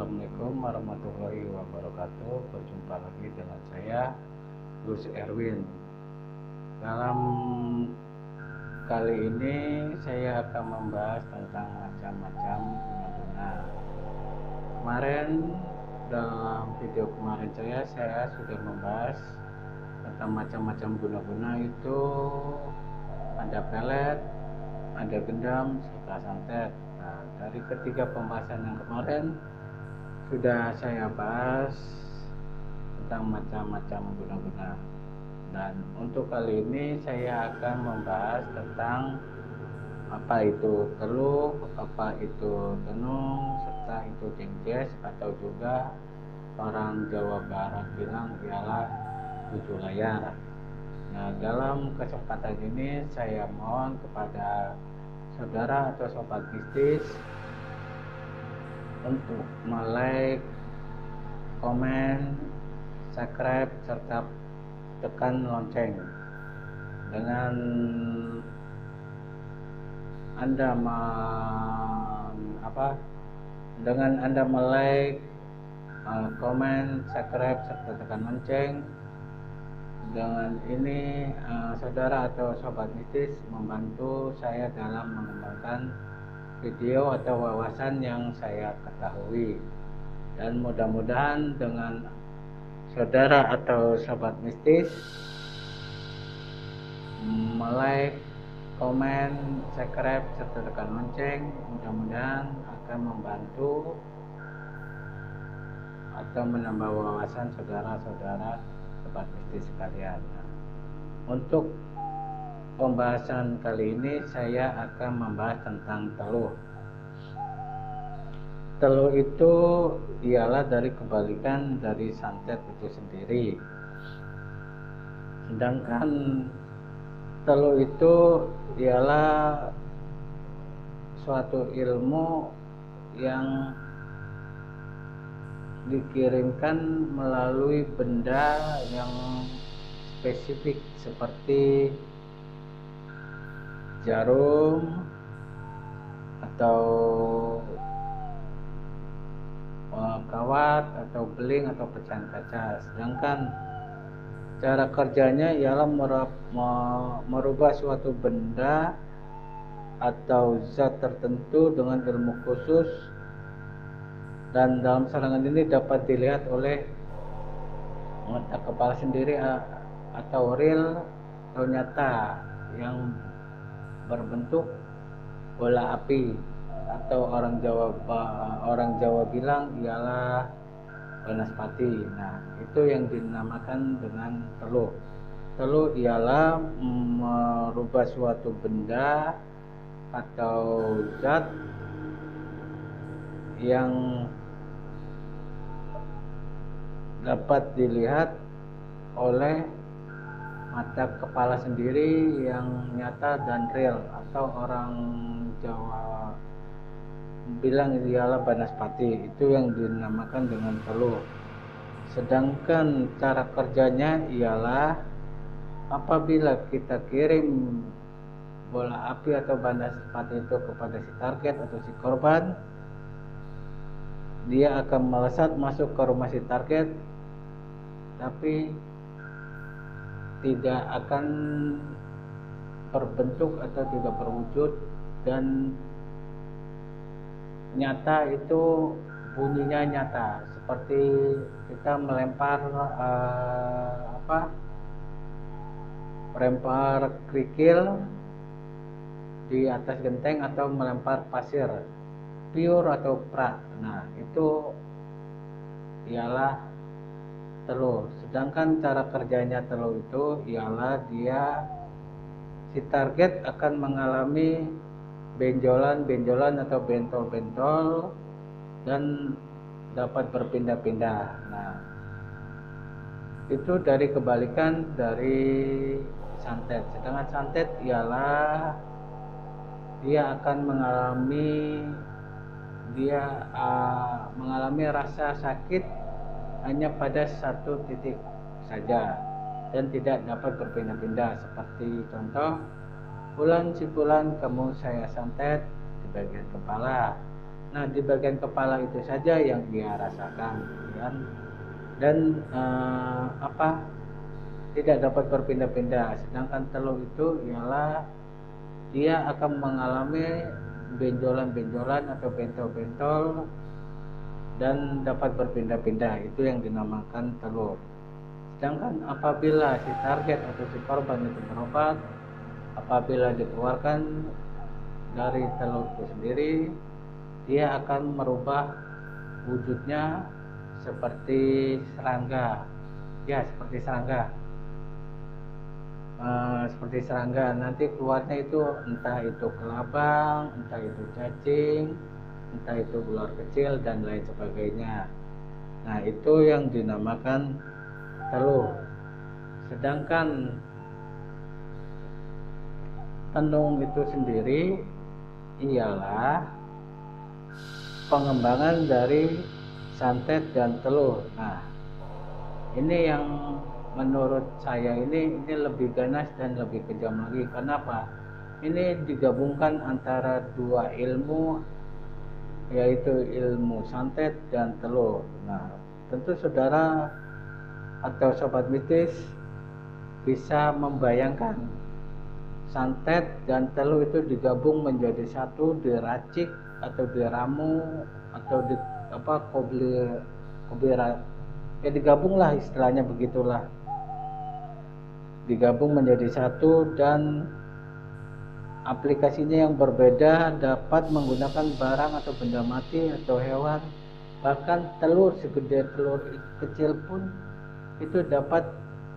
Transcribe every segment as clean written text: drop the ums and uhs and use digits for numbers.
Assalamualaikum warahmatullahi wabarakatuh. Berjumpa lagi dengan saya, Gus Erwin. Dalam kali ini saya akan membahas tentang macam-macam guna-guna. Kemarin dalam video kemarin saya sudah membahas tentang macam-macam guna-guna, itu ada pelet, ada gendam, serta santet. Nah, dari ketiga pembahasan yang kemarin sudah saya bahas tentang macam-macam guna-guna, dan untuk kali ini saya akan membahas tentang apa itu teluh, apa itu tenung, serta itu jengjes, atau juga orang Jawa Barat bilang ialah tujuh layar. Nah, dalam kesempatan ini saya mohon kepada saudara atau sobat mistis untuk like, komen, subscribe, serta tekan lonceng. Dengan Anda like, komen, subscribe, serta tekan lonceng, dengan ini saudara atau sobat mistis membantu saya dalam mengembangkan video atau wawasan yang saya ketahui. Dan mudah-mudahan dengan saudara atau sobat mistis like, komen, subscribe, serta tekan lonceng, mudah-mudahan akan membantu atau menambah wawasan saudara-saudara sobat mistis sekalian. Untuk pembahasan kali ini saya akan membahas tentang teluh. Teluh itu ialah dari kebalikan dari santet itu sendiri. Sedangkan teluh itu ialah suatu ilmu yang dikirimkan melalui benda yang spesifik seperti jarum atau kawat atau beling atau pecahan kaca. Sedangkan cara kerjanya ialah merubah suatu benda atau zat tertentu dengan ilmu khusus, dan dalam serangan ini dapat dilihat oleh mata kepala sendiri atau real atau nyata yang berbentuk bola api, atau orang Jawa bilang ialah banaspati. Nah, itu yang dinamakan dengan teluh. Teluh ialah merubah suatu benda atau zat yang dapat dilihat oleh mata kepala sendiri yang nyata dan real, atau orang Jawa bilang ialah banaspati. Itu yang dinamakan dengan teluh. Sedangkan cara kerjanya ialah apabila kita kirim bola api atau banaspati itu kepada si target atau si korban, dia akan melesat masuk ke rumah si target, tapi tidak akan berbentuk atau tidak berwujud, dan nyata itu bunyinya nyata, seperti kita melempar melempar kerikil di atas genteng atau melempar pasir pure atau prak. Nah, itu ialah teluh. Sedangkan cara kerjanya teluh itu ialah si target akan mengalami benjolan-benjolan atau bentol-bentol dan dapat berpindah-pindah. Nah, itu dari kebalikan dari santet. Sedangkan santet ialah dia akan mengalami rasa sakit hanya pada satu titik saja dan tidak dapat berpindah-pindah. Seperti contoh, bulan si bulan kamu saya santet di bagian kepala. Nah, di bagian kepala itu saja yang dia rasakan, kan? Dan tidak dapat berpindah-pindah. Sedangkan telur itu ialah dia akan mengalami benjolan-benjolan atau bentol-bentol dan dapat berpindah-pindah. Itu yang dinamakan telur. Sedangkan apabila si target atau si korban itu berobat, apabila dikeluarkan dari telur itu sendiri, dia akan merubah wujudnya seperti serangga. Ya, seperti serangga. Seperti serangga, nanti keluarnya itu entah itu kelabang, entah itu cacing, entah itu ular kecil dan lain sebagainya. Nah, itu yang dinamakan telur. Sedangkan tenung itu sendiri ialah pengembangan dari santet dan telur. Nah, ini yang menurut saya ini lebih ganas dan lebih kejam lagi. Kenapa? Ini digabungkan antara dua ilmu, yaitu ilmu santet dan telur. Nah, tentu saudara atau sobat mistis bisa membayangkan santet dan telur itu digabung menjadi satu, diracik atau diramu atau di ya digabunglah, istilahnya begitulah, digabung menjadi satu dan aplikasinya yang berbeda, dapat menggunakan barang atau benda mati atau hewan, bahkan telur segede telur kecil pun itu dapat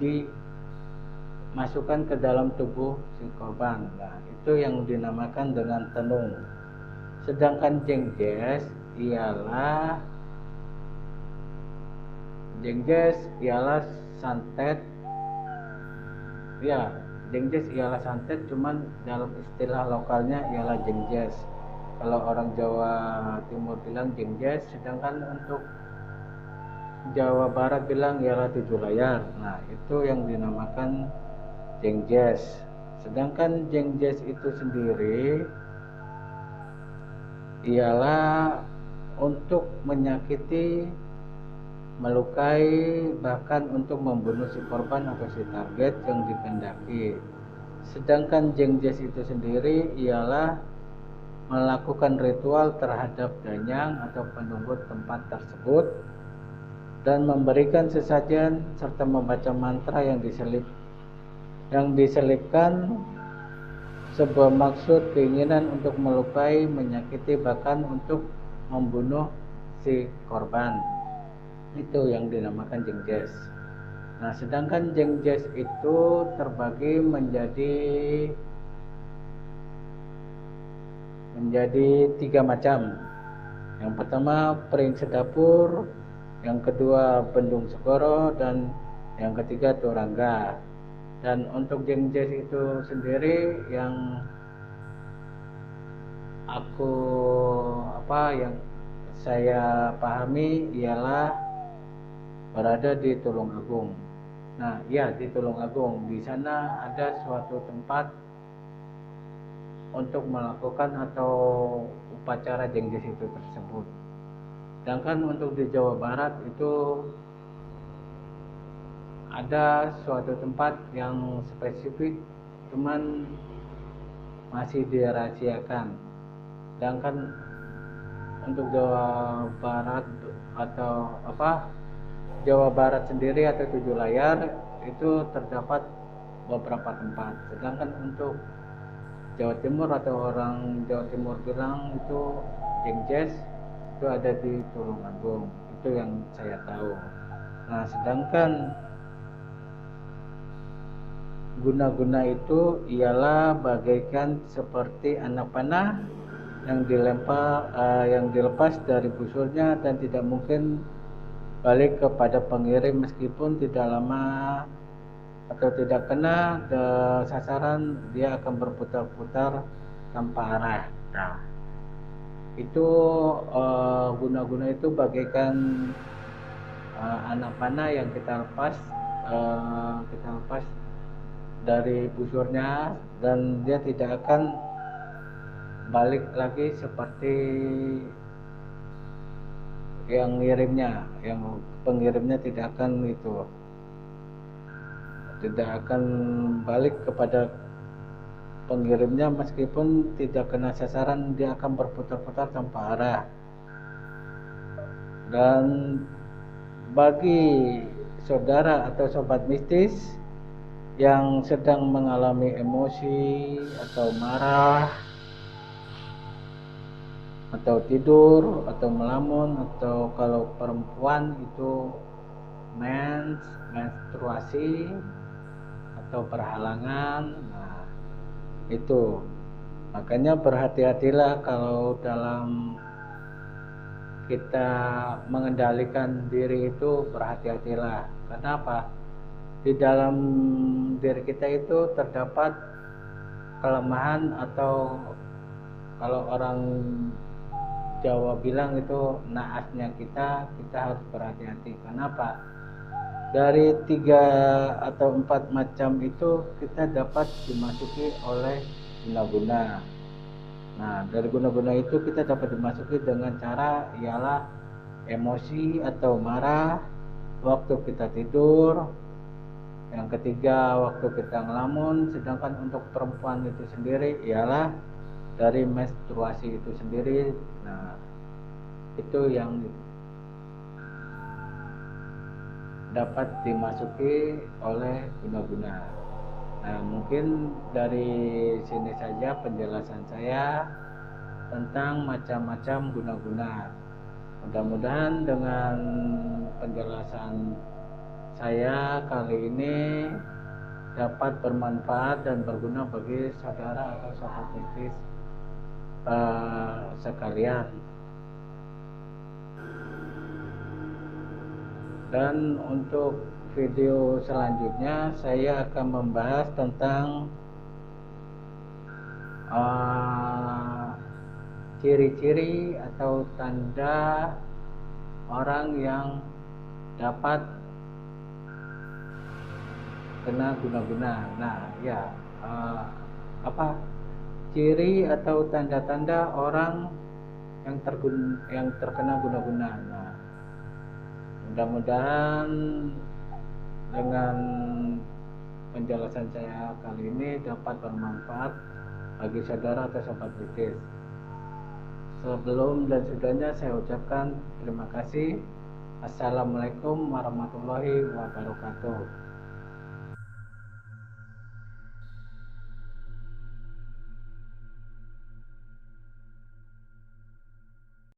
dimasukkan ke dalam tubuh si korban. Nah, itu yang dinamakan dengan tenung. Sedangkan jengjes ialah santet. Ya, jengjes ialah santet, cuman dalam istilah lokalnya ialah jengjes. Kalau orang Jawa Timur bilang jengjes, sedangkan untuk Jawa Barat bilang ialah 7 layar. Nah, itu yang dinamakan jengjes. Sedangkan jengjes itu sendiri ialah untuk menyakiti, melukai, bahkan untuk membunuh si korban atau si target yang dikehendaki. Sedangkan jengjes itu sendiri ialah melakukan ritual terhadap danyang atau penunggu tempat tersebut dan memberikan sesajen serta membaca mantra yang diselipkan sebuah maksud keinginan untuk melukai, menyakiti, bahkan untuk membunuh si korban. Itu yang dinamakan jengjes. Nah, sedangkan jengjes itu terbagi menjadi 3 macam. Yang pertama pering sedapur, yang kedua bendung segoro, dan yang ketiga turangga. Dan untuk jengjes itu sendiri yang yang saya pahami ialah berada di Tulungagung. Nah, ya, di Tulungagung. Di sana ada suatu tempat untuk melakukan atau upacara jengjes itu tersebut. Sedangkan untuk di Jawa Barat itu ada suatu tempat yang spesifik, cuman masih dirahasiakan. Sedangkan untuk Jawa Barat atau Jawa Barat sendiri atau 7 layar itu terdapat beberapa tempat. Sedangkan untuk Jawa Timur atau orang Jawa Timur bilang itu jengjes itu ada di Tulungagung. Itu yang saya tahu. Nah, sedangkan guna-guna itu ialah bagaikan seperti anak panah yang dilepas dari busurnya dan tidak mungkin balik kepada pengirim meskipun tidak lama atau tidak kena ke sasaran, dia akan berputar-putar tanpa arah. Nah, itu guna-guna itu bagaikan anak panah yang kita lepas dari busurnya dan dia tidak akan balik lagi seperti yang ngirimnya, yang pengirimnya tidak akan balik kepada pengirimnya, meskipun tidak kena sasaran dia akan berputar-putar tanpa arah. Dan bagi saudara atau sobat mistis yang sedang mengalami emosi atau marah atau tidur atau melamun, atau kalau perempuan itu menstruasi atau berhalangan, nah itu makanya berhati-hatilah kalau dalam kita mengendalikan diri itu, berhati-hatilah. Kenapa? Di dalam diri kita itu terdapat kelemahan, atau kalau orang Jawa bilang itu naasnya kita harus berhati-hati. Kenapa? Dari 3 atau 4 macam itu kita dapat dimasuki oleh guna-guna. Nah, dari guna-guna itu kita dapat dimasuki dengan cara ialah emosi atau marah waktu kita tidur. Yang ketiga, waktu kita ngelamun. Sedangkan untuk perempuan itu sendiri ialah dari menstruasi itu sendiri. Nah, itu yang dapat dimasuki oleh guna-guna. Nah, mungkin dari sini saja penjelasan saya tentang macam-macam guna-guna. Mudah-mudahan dengan penjelasan saya kali ini dapat bermanfaat dan berguna bagi saudara atau sobat mistis sekalian. Dan untuk video selanjutnya saya akan membahas tentang ciri-ciri atau tanda orang yang dapat kena guna-guna. Nah, ya, apa ciri atau tanda-tanda orang yang terkena guna-guna. Nah, mudah-mudahan dengan penjelasan saya kali ini dapat bermanfaat bagi saudara atau sobat mistis. Sebelum dan sudahnya saya ucapkan terima kasih. Assalamualaikum warahmatullahi wabarakatuh.